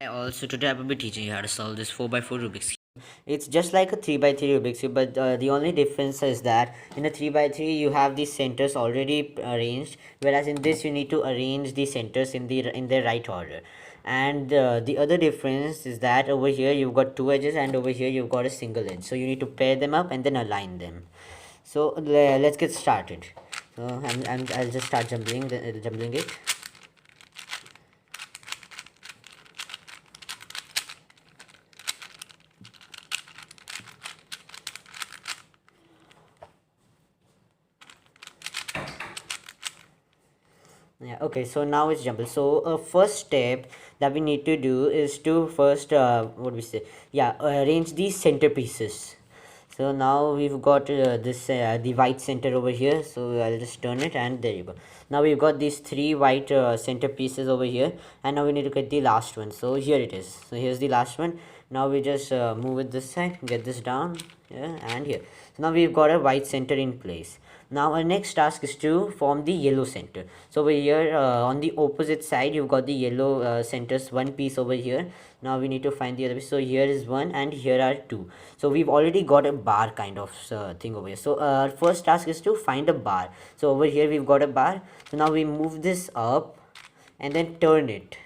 Also, today I will be teaching you how to solve this 4x4 Rubik's Cube. It's just like a 3x3 Rubik's Cube, but the only difference is that in a 3x3 you have the centers already arranged, whereas in this you need to arrange the centers in their right order. And the other difference is that over here you've got two edges and over here you've got a single edge. So you need to pair them up and then align them. So let's get started. So I'll just start jumbling it. Yeah, okay, so now it's jumbled. So first step that we need to do is to first what we say, yeah, arrange these centerpieces. So now we've got this the white center over here, so I'll just turn it and there you go. Now we've got these three white center pieces over here, and now we need to get the last one. So here it is. So here's the last one. Now we just move it this side, get this down here and here. So now we've got a white center in place. Now our next task is to form the yellow center. So over here on the opposite side you've got the yellow centers, one piece over here. Now we need to find the other piece. So here is one and here are two. So we've already got a bar kind of thing over here. So our first task is to find a bar. So over here we've got a bar. So now we move this up and then turn it.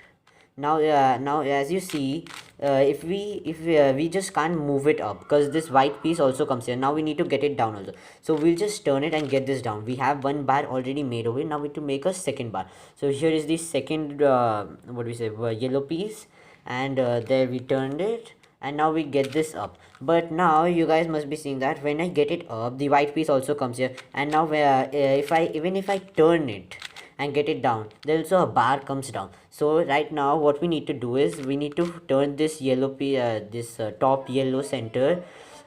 Now as you see, if we just can't move it up because this white piece also comes here. Now we need to get it down also, so we'll just turn it and get this down. We have one bar already made over here. Now we need to make a second bar. So here is the second what we say yellow piece, and there we turned it, and now we get this up. But now you guys must be seeing that when I get it up, the white piece also comes here, and now if I turn it and get it down, there also a bar comes down. So right now what we need to do is we need to turn this top yellow center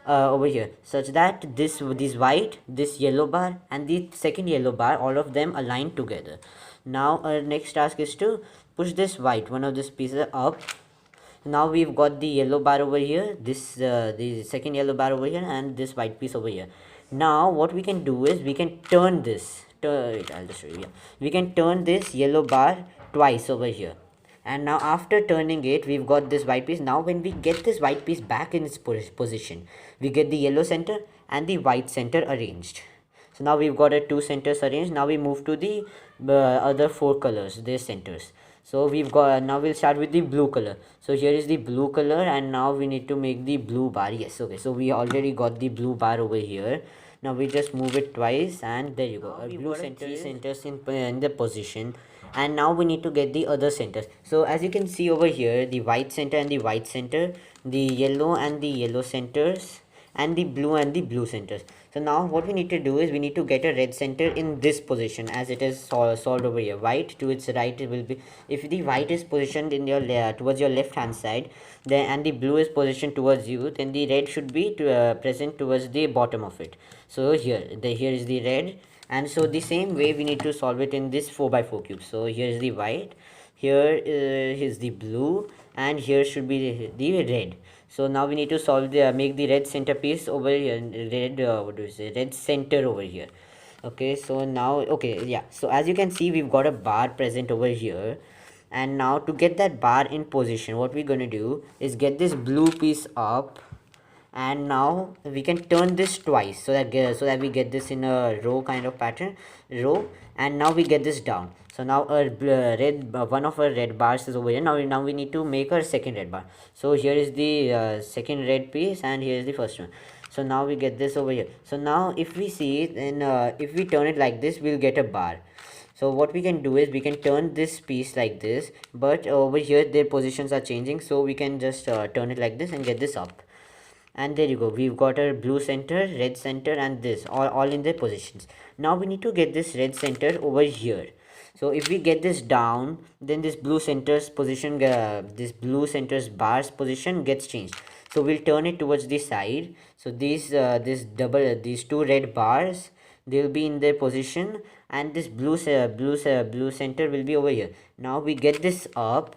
over here, such that this white, this yellow bar and the second yellow bar, all of them align together. Now our next task is to push this white one of these pieces up. Now we've got the yellow bar over here, this the second yellow bar over here, and this white piece over here. Now what we can do is we can turn this, I'll just show you. Yeah, we can turn this yellow bar twice over here, and now after turning it we've got this white piece. Now when we get this white piece back in its position, we get the yellow center and the white center arranged. So now we've got two centers arranged. Now we move to the other four colors, their centers. So we've got, now we'll start with the blue color. So here is the blue color, and now we need to make the blue bar. Yes, okay, so we already got the blue bar over here. Now we just move it twice and there you go. Our blue centers in the position, and now we need to get the other centers. So as you can see over here, the white center and the white center, the yellow and the yellow centers, and the blue centers. So now what we need to do is we need to get a red center in this position, as it is solved over here. White to its right, it will be, if the white is positioned in your towards your left hand side, then and the blue is positioned towards you, then the red should be present towards the bottom of it. So here is the red, and so the same way we need to solve it in this 4x4 cube. So here is the white, here is the blue, and here should be the red. So now we need to solve the make the red centerpiece over here, red center over here. Okay, so now, okay, yeah, so as you can see we've got a bar present over here, and now to get that bar in position, what we're going to do is get this blue piece up, and now we can turn this twice, so that we get this in a row kind of pattern, and now we get this down. So now our one of our red bars is over here. Now we need to make our second red bar. So here is the second red piece, and here is the first one. So now we get this over here. So now if we see it, then if we turn it like this, we'll get a bar. So what we can do is we can turn this piece like this, but over here their positions are changing, so we can just turn it like this and get this up. And there you go, we've got our blue center, red center, and this all in their positions. Now we need to get this red center over here. So if we get this down, then this blue center's position, this blue center's bar's position gets changed. So we'll turn it towards the side. So these these two red bars, they'll be in their position, and this blue center will be over here. Now we get this up,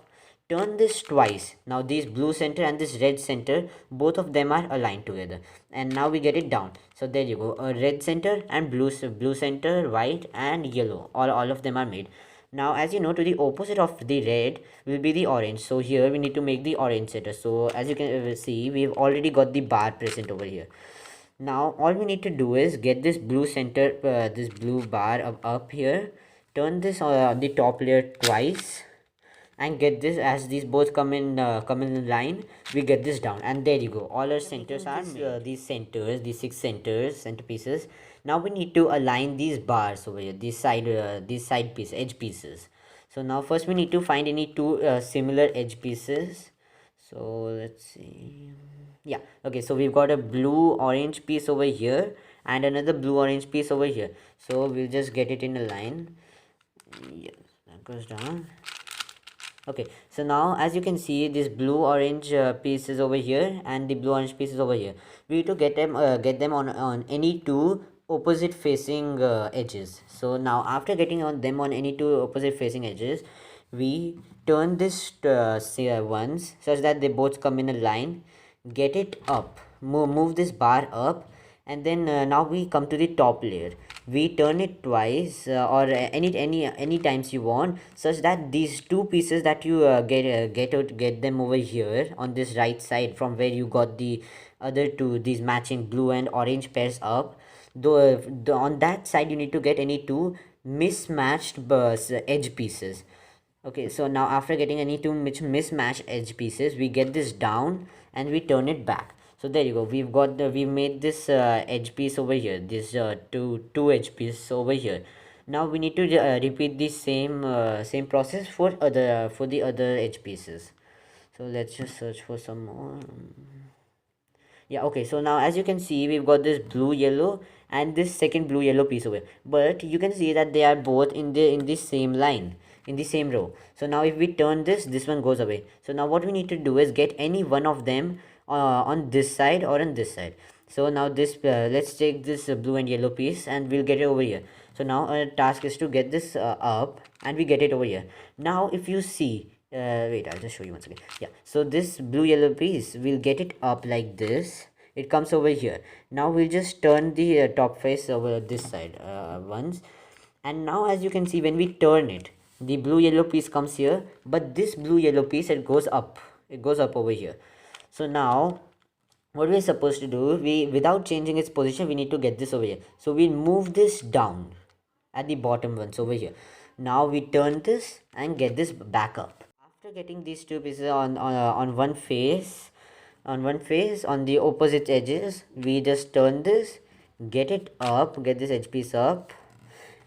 turn this twice. Now this blue center and this red center, both of them are aligned together, and now we get it down. So there you go, a red center and blue center, white and yellow, all of them are made. Now as you know, to the opposite of the red will be the orange, so here we need to make the orange center. So as you can see, we've already got the bar present over here. Now all we need to do is get this blue center, this blue bar up here, turn this on the top layer twice, and get this. As these both come in line, we get this down, and there you go, all our centers are made. These centers, these 6 center pieces. Now we need to align these bars over here, these side piece edge pieces. So now first we need to find any two similar edge pieces. So let's see. Yeah, okay, so we've got a blue orange piece over here and another blue orange piece over here. So we'll just get it in a line. Yes, that goes down. Okay, so now as you can see, this blue orange piece is over here and the blue orange piece is over here. We need to get them on any two opposite facing edges. So now after getting on them on any two opposite facing edges, we turn this once such that they both come in a line, get it up, move this bar up, and then now we come to the top layer. We turn it twice or any times you want, such that these two pieces that you get them over here on this right side from where you got the other two, these matching blue and orange pairs up. Though on that side you need to get any two mismatched edge pieces. Okay, so now after getting any two mismatched edge pieces, we get this down and we turn it back. So there you go, we've made this edge piece over here, this two edge piece over here. Now we need to repeat the same process for the other edge pieces. So let's just search for some more. Yeah, okay, so now as you can see, we've got this blue yellow and this second blue yellow piece over here, but you can see that they are both in the same line, in the same row. So now if we turn this one goes away. So now what we need to do is get any one of them on this side or on this side. So now this let's take this blue and yellow piece and we'll get it over here. So now our task is to get this up, and we get it over here. Now if you see, wait, I'll just show you once again. Yeah, so this blue yellow piece, we'll get it up like this. It comes over here. Now we'll just turn the top face over this side once, and now as you can see, when we turn it, the blue yellow piece comes here, but this blue yellow piece, it goes up over here. So now what we're supposed to do, we without changing its position, we need to get this over here. So we'll move this down at the bottom once over here. Now we turn this and get this back up. After getting these two pieces on one face, on the opposite edges, we just turn this, get it up, get this edge piece up,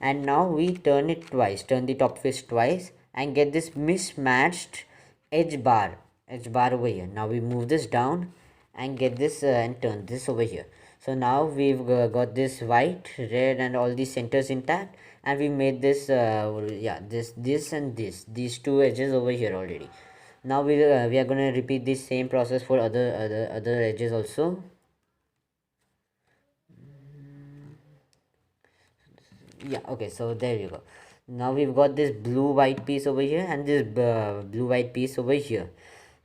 and now we turn it twice, turn the top face twice, and get this mismatched edge bar over here. Now we move this down and get this and turn this over here. So now we've got this white, red, and all these centers intact, and we made this this and these two edges over here already. Now we are going to repeat this same process for other edges also. Yeah, okay, so there you go. Now we've got this blue white piece over here and this blue white piece over here.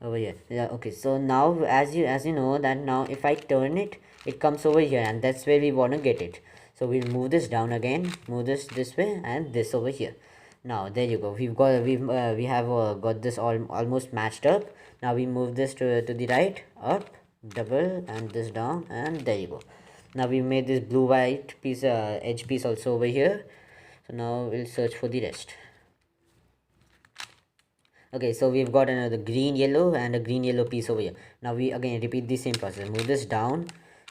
Yeah, okay, so now as you know that now if I turn it, it comes over here, and that's where we want to get it. So we'll move this down again, move this way, and this over here. Now there you go, we have got this almost matched up. Now we move this to the right, up, double, and this down, and there you go. Now we made this blue white piece edge piece also over here. So now we'll search for the rest. Okay, so we've got another green yellow and a green yellow piece over here. Now we again repeat the same process, move this down,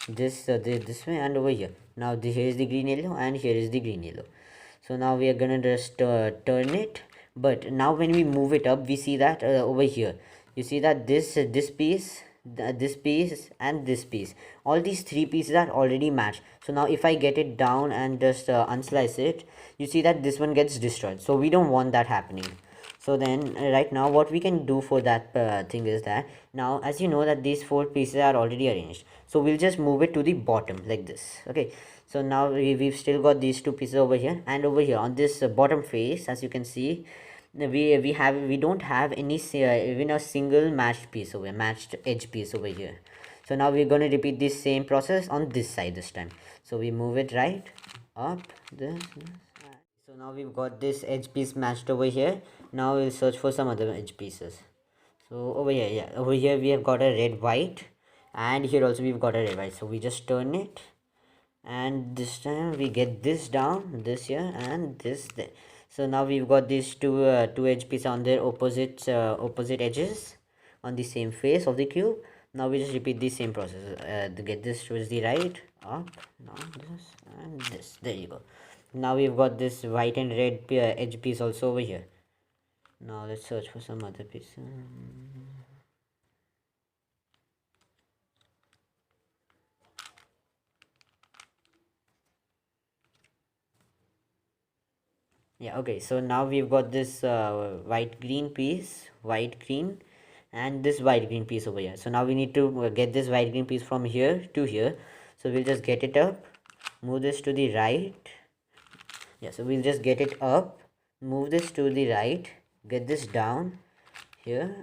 this way, and over here. Now here is the green yellow and here is the green yellow. So now we are gonna just turn it, but now when we move it up, we see that over here, you see that this piece, this piece, and this piece, all these three pieces are already matched. So now if I get it down and just unslice it, you see that this one gets destroyed. So we don't want that happening. So then right now what we can do for that thing is that, now as you know that these four pieces are already arranged, so we'll just move it to the bottom like this. Okay, so now we've still got these two pieces over here, and over here on this bottom face, as you can see, we don't have any even a single matched piece over here, matched edge piece over here. So now we're going to repeat this same process on this side this time. So we move it right, up, this. So now we've got this edge piece matched over here. Now we'll search for some other edge pieces. So over here, yeah, over here we have got a red white, and here also we've got a red white. So we just turn it, and this time we get this down, this here, and this there. So now we've got these two edge pieces on their opposite edges on the same face of the cube. Now we just repeat the same process to get this towards the right, up, now this and this. There you go. Now we've got this white and red edge piece also over here. Now let's search for some other piece. Yeah, okay, so now we've got this white green piece, white green, and this white green piece over here. So now we need to get this white green piece from here to here. So we'll just get it up, move this to the right. Yeah, so we'll just get it up, move this to the right, get this down here,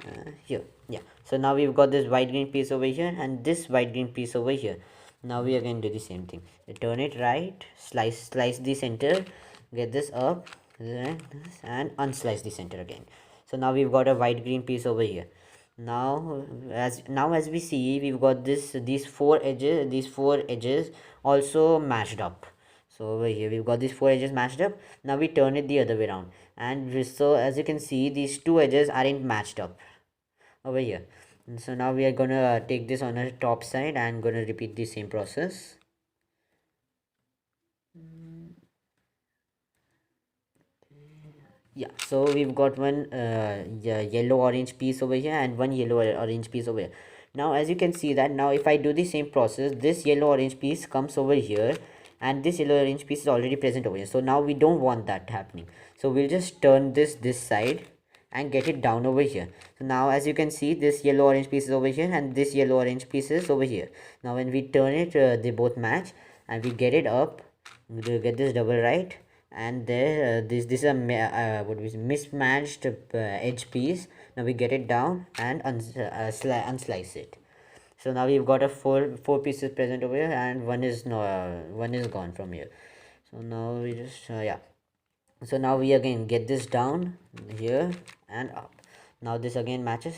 here. Yeah, so now we've got this white green piece over here and this white green piece over here. Now we are going to do the same thing. Turn it right, slice the center, get this up, and unslice the center again. So now we've got a white green piece over here. Now as we see, we've got these four edges also matched up. So over here we've got these four edges matched up. Now we turn it the other way around, and so as you can see, these two edges aren't matched up over here. And so now we are gonna take this on a top side and gonna repeat the same process. Yeah, so we've got one yellow orange piece over here and one yellow orange piece over here. Now as you can see that now if I do the same process, this yellow orange piece comes over here and this yellow orange piece is already present over here. So now we don't want that happening, so we'll just turn this side and get it down over here. So now as you can see, this yellow orange piece is over here and this yellow orange piece is over here. Now when we turn it, they both match, and we get it up, we get this double right, and there this is a what we say, mismatched edge piece. Now we get it down and unslice it. So now we've got a four pieces present over here, and one is gone from here. So now we just yeah, so now we again get this down here and up. Now this again matches,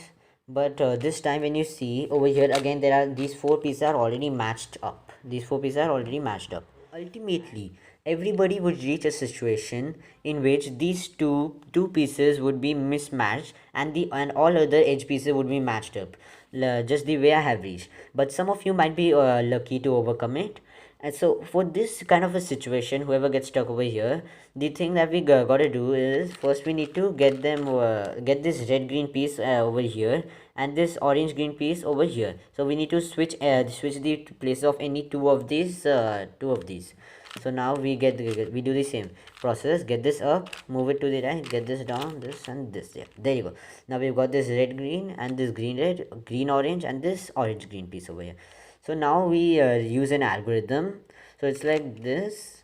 but this time when you see over here again, there are these four pieces are already matched up. These four pieces are already matched up. Ultimately, everybody would reach a situation in which these two pieces would be mismatched, and all other edge pieces would be matched up, just the way I have reached. But some of you might be lucky to overcome it. And so for this kind of a situation, whoever gets stuck over here, the thing that we gotta do is first we need to get this red green piece over here and this orange green piece over here. So we need to switch the places of any two of these. So now we do the same process. Get this up, move it to the right, get this down, this and this. Yeah, there you go. Now we've got this red green and this green red, green orange, and this orange green piece over here. So now we use an algorithm. So it's like this.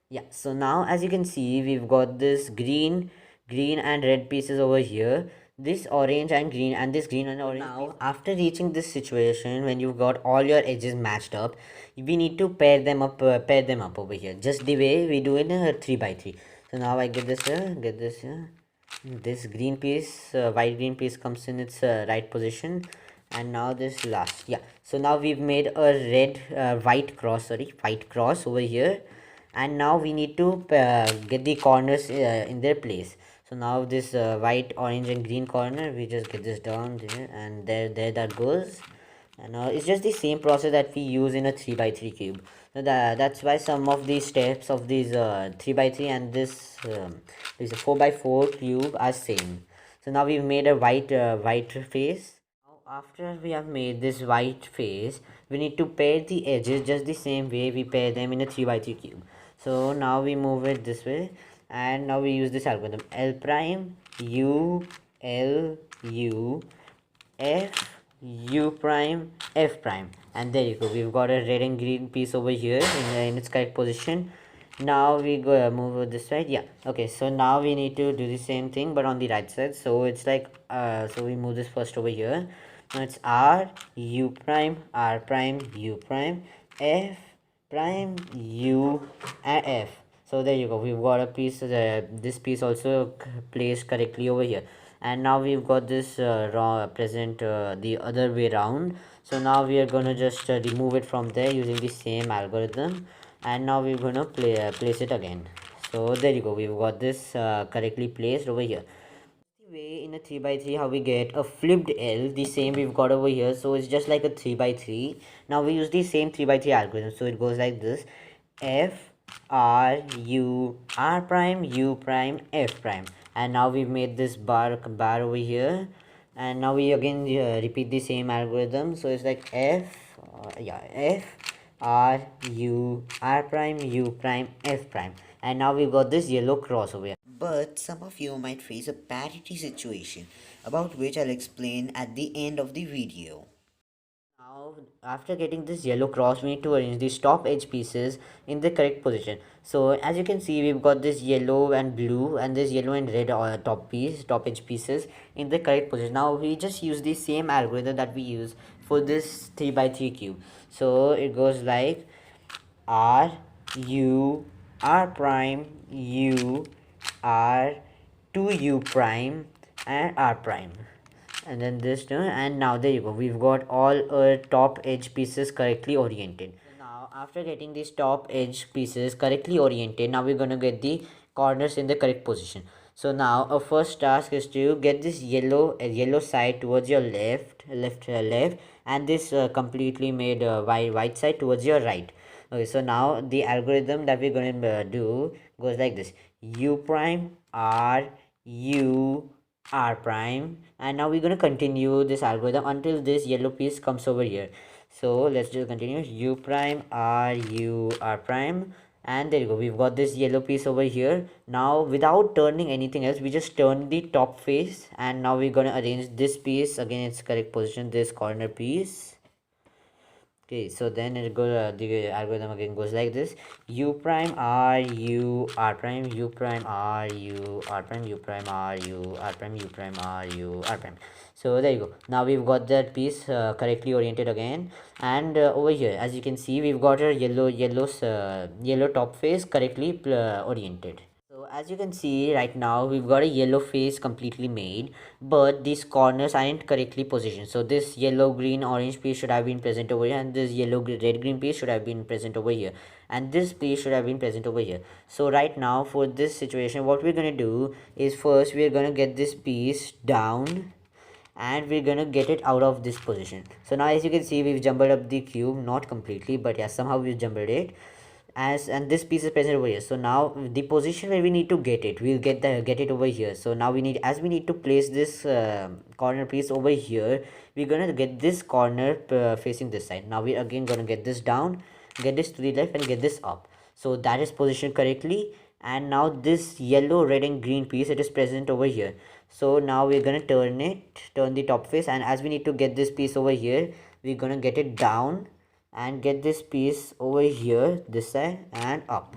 Yeah, so now as you can see, we've got this green and red pieces over here, this orange and green, and this green and orange. Now after reaching this situation, when you've got all your edges matched up, we need to pair them up over here, just the way we do in a 3x3. So now I get this here, get this here, this green piece, white green piece comes in its right position, and now this last. Yeah, so now we've made a white cross over here, and now we need to get the corners in their place. So now this white, orange, and green corner, we just get this down there, and there that goes. And it's just the same process that we use in a 3x3 cube. So that's why some of these steps of these 3x3 and this 4x4 cube are same. So now we've made a white face. Now after we have made this white face, we need to pair the edges just the same way we pair them in a 3x3 cube. So now we move it this way, and now we use this algorithm: L prime U L U F U prime F prime, and there you go. We've got a red and green piece over here in its correct position. Now we go move this side. Yeah, okay, so now we need to do the same thing but on the right side. So it's like so we move this first over here, Now it's R U prime R prime U prime F prime U and F. So there you go, we've got a piece, this piece also placed correctly over here. And now we've got this present the other way around. So now we are gonna just remove it from there using the same algorithm, and now we're gonna place it again. So there you go, we've got this correctly placed over here. The way in a 3 by 3 how we get a flipped L, the same we've got over here. So it's just like a 3 by 3. Now we use the same 3 by 3 algorithm, so it goes like this: F R U R prime U prime F prime. And now we've made this bar over here, and now we again repeat the same algorithm. So it's like F R U R prime U prime F prime. And now we've got this yellow cross over here. But some of you might face a parity situation, about which I'll explain at the end of the video. Now, after getting this yellow cross, we need to arrange these top edge pieces in the correct position. So as you can see, we've got this yellow and blue and this yellow and red top edge pieces in the correct position. Now we just use the same algorithm that we use for this 3 by 3 cube. So it goes like R U R prime U R 2U prime and R prime, and then this two, and now there you go, we've got all our top edge pieces correctly oriented. Now after getting these top edge pieces correctly oriented, now we're going to get the corners in the correct position. So now our first task is to get this yellow side towards your left, and this completely made white side towards your right. Okay, so now the algorithm that we're going to do goes like this: U prime R U R prime. And now we're going to continue this algorithm until this yellow piece comes over here. So let's just continue: U prime R U R prime. And there you go, we've got this yellow piece over here. Now without turning anything else, we just turn the top face, and now we're going to arrange this piece again its correct position, this corner piece. Okay, so then it goes, the algorithm again goes like this: U prime R U R prime U prime R U R prime U prime R U R prime U prime R U R prime. So there you go, now we've got that piece correctly oriented again. And over here, as you can see, we've got a yellow top face correctly oriented. So as you can see right now, we've got a yellow face completely made, but these corners aren't correctly positioned. So this yellow, green, orange piece should have been present over here, and this yellow, red, green piece should have been present over here, and this piece should have been present over here. So right now for this situation, what we're gonna do is first we're gonna get this piece down, and we're gonna get it out of this position. So now as you can see, we've jumbled up the cube, not completely, but yeah, somehow we've jumbled it. And this piece is present over here. So now the position where we need to get it, we'll get it over here. So now we need to place this corner piece over here, we're gonna get this corner facing this side. Now we're again gonna get this down, get this to the left, and get this up. So that is positioned correctly. And now this yellow, red, and green piece, it is present over here. So now we're gonna turn the top face, and as we need to get this piece over here, we're gonna get it down and get this piece over here this side and up.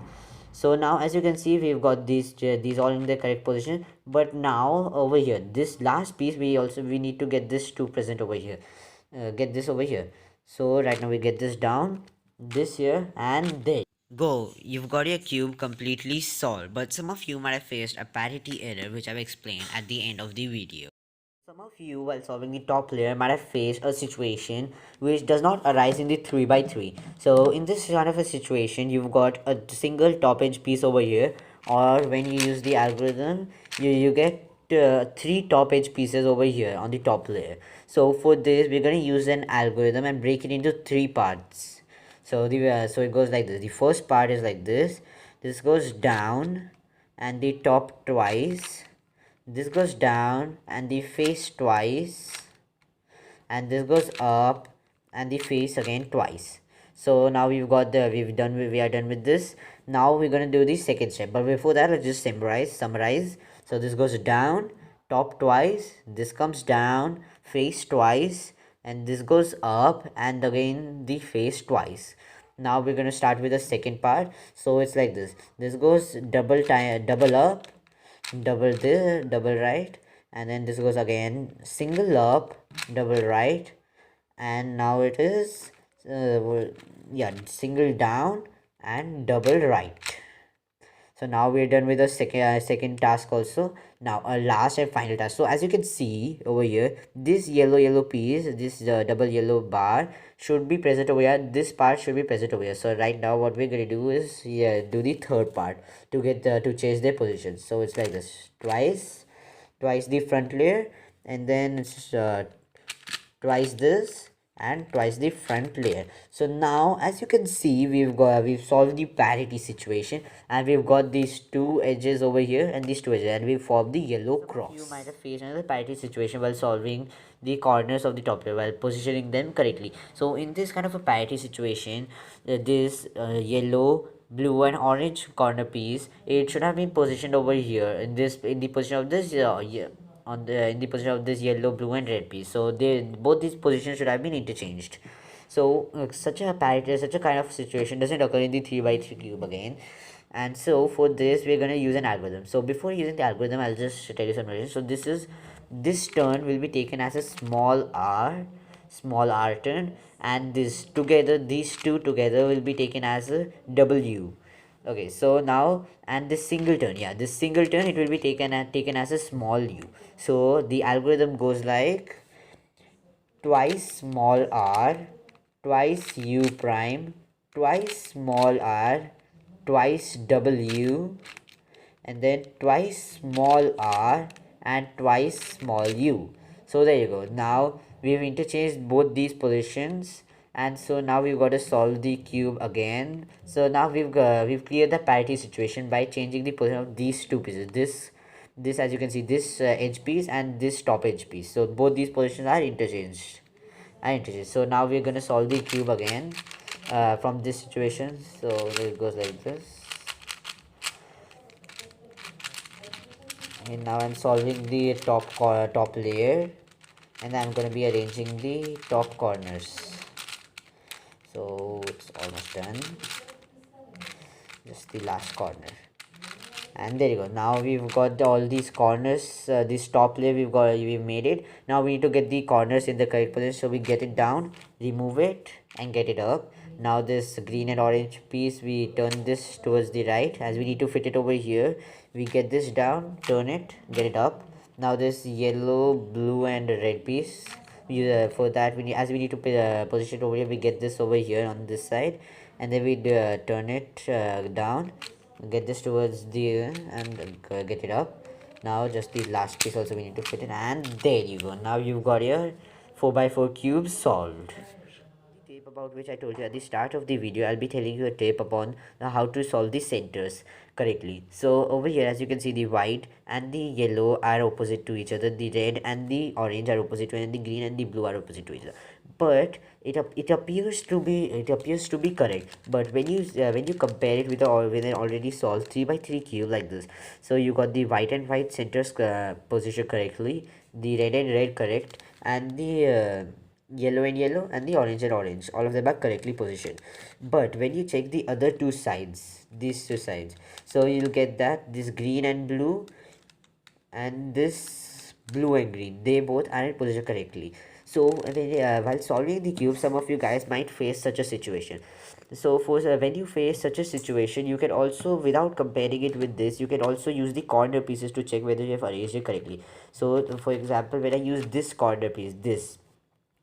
So now as you can see, we've got these all in the correct position. But now over here, this last piece, we need to get this to present over here, get this over here. So right now we get this down, this here, and there go, you've got your cube completely solved. But some of you might have faced a parity error, which I've explained at the end of the video. Some of you, while solving the top layer, might have faced a situation which does not arise in the 3 by 3. So in this kind of a situation, you've got a single top edge piece over here, or when you use the algorithm, you get 3 top edge pieces over here on the top layer. So for this, we're going to use an algorithm and break it into 3 parts. So so it goes like this. The first part is like this. This goes down and the top twice. This goes down and the face twice, and this goes up and the face again twice. So now we are done with this. Now we're gonna do the second step, but before that, let's just summarize. So this goes down, top twice, this comes down, face twice, and this goes up and again the face twice. Now we're gonna start with the second part. So it's like this: this goes double up, double this, double right, and then this goes again single up, double right, and now it is yeah, single down and double right. So now we're done with the second task also. Now a last and final task. So as you can see over here, this yellow piece, this double yellow bar should be present over here. This part should be present over here. So right now what we're gonna do is, yeah, do the third part to get to change their position. So it's like this: twice the front layer, and then it's twice this and twice the front layer. So now as you can see, we've solved the parity situation, and we've got these two edges over here and these two edges, and we formed the yellow cross. You might have faced another parity situation while solving the corners of the top layer while positioning them correctly. So in this kind of a parity situation, this yellow, blue and orange corner piece, it should have been positioned over here in the position of this yeah, on the in the position of this yellow, blue and red piece. So they both these positions should have been interchanged. So such a kind of situation doesn't occur in the 3 by 3 cube again. And so for this we're going to use an algorithm. So before using the algorithm, I'll just tell you some information. So this turn will be taken as a small r turn, and these two together will be taken as a w. Okay, so now, and this single turn, yeah, this single turn, it will be taken as a small u. So the algorithm goes like twice small r, twice u prime, twice small r, twice w, and then twice small r and twice small u. So there you go. Now we've interchanged both these positions, and so now we've got to solve the cube again. So now we've cleared the parity situation by changing the position of these two pieces. This as you can see, this edge piece and this top edge piece. So both these positions are interchanged. So now we're gonna solve the cube again from this situation. So it goes like this. And now I'm solving the top layer, and I'm going to be arranging the top corners. So it's almost done, just the last corner, and there you go. Now we've got all these corners, this top layer we've made it. Now we need to get the corners in the correct position. So we get it down, remove it, and get it up. Now this green and orange piece, we turn this towards the right, as we need to fit it over here. We get this down, turn it, get it up. Now this yellow, blue and red piece, for that we need to position it over here. We get this over here on this side, and then we turn it down, get this towards the and get it up. Now just the last piece also we need to fit in, and there you go. Now you've got your 4x4 cube solved. Tip about which I told you at the start of the video, I'll be telling you a tip upon how to solve the centers correctly. So over here, as you can see, the white and the yellow are opposite to each other, the red and the orange are opposite to each other, and the green and the blue are opposite to each other. But it appears to be correct. But when you compare it with an already solved 3 by 3 cube like this, so you got the white and white centers position correctly, the red and red correct, and the yellow and yellow and the orange and orange, all of them are correctly positioned. But when you check the other two sides, these two sides, so you'll get that this green and blue and this blue and green, they both aren't positioned correctly. So while solving the cube, some of you guys might face such a situation. So when you face such a situation, you can also, without comparing it with this, you can also use the corner pieces to check whether you have arranged it correctly. So for example, when I use this corner piece, this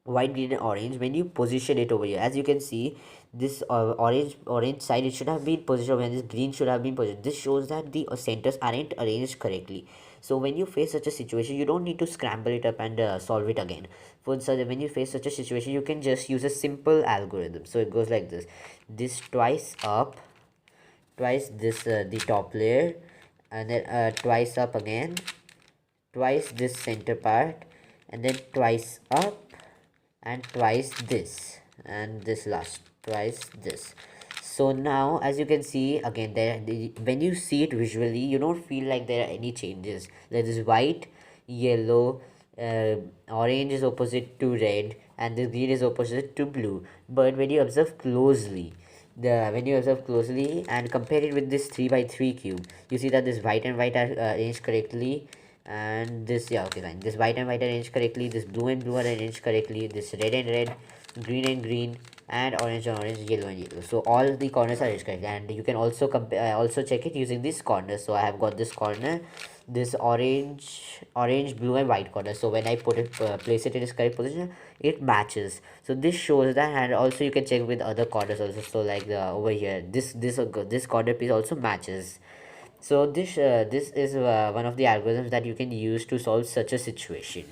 white, green and orange, when you position it over here, as you can see, this orange side, it should have been positioned when this green should have been positioned. This shows that the centers aren't arranged correctly. So when you face such a situation, you don't need to scramble it up and solve it again. When you face such a situation, you can just use a simple algorithm. So it goes like this twice up, twice this the top layer, and then twice up again, twice this center part, and then twice up, and twice this, and this last twice this. So now as you can see again, when you see it visually, you don't feel like there are any changes. There is white, yellow, orange is opposite to red, and the green is opposite to blue. But when you observe closely, and compare it with this 3 by 3 cube, you see that this white and white are arranged correctly, and this, yeah, okay, fine, this white and white arranged correctly, this blue and blue are arranged correctly, this red and red, green and green, and orange and orange, yellow and yellow. So all the corners are arranged correctly, and you can also compare, also check it using this corner. So I have got this corner, this orange, blue and white corner. So when I put it, place it in its correct position, it matches. So this shows that, and also you can check with other corners also. So like the over here, this corner piece also matches. So this is one of the algorithms that you can use to solve such a situation.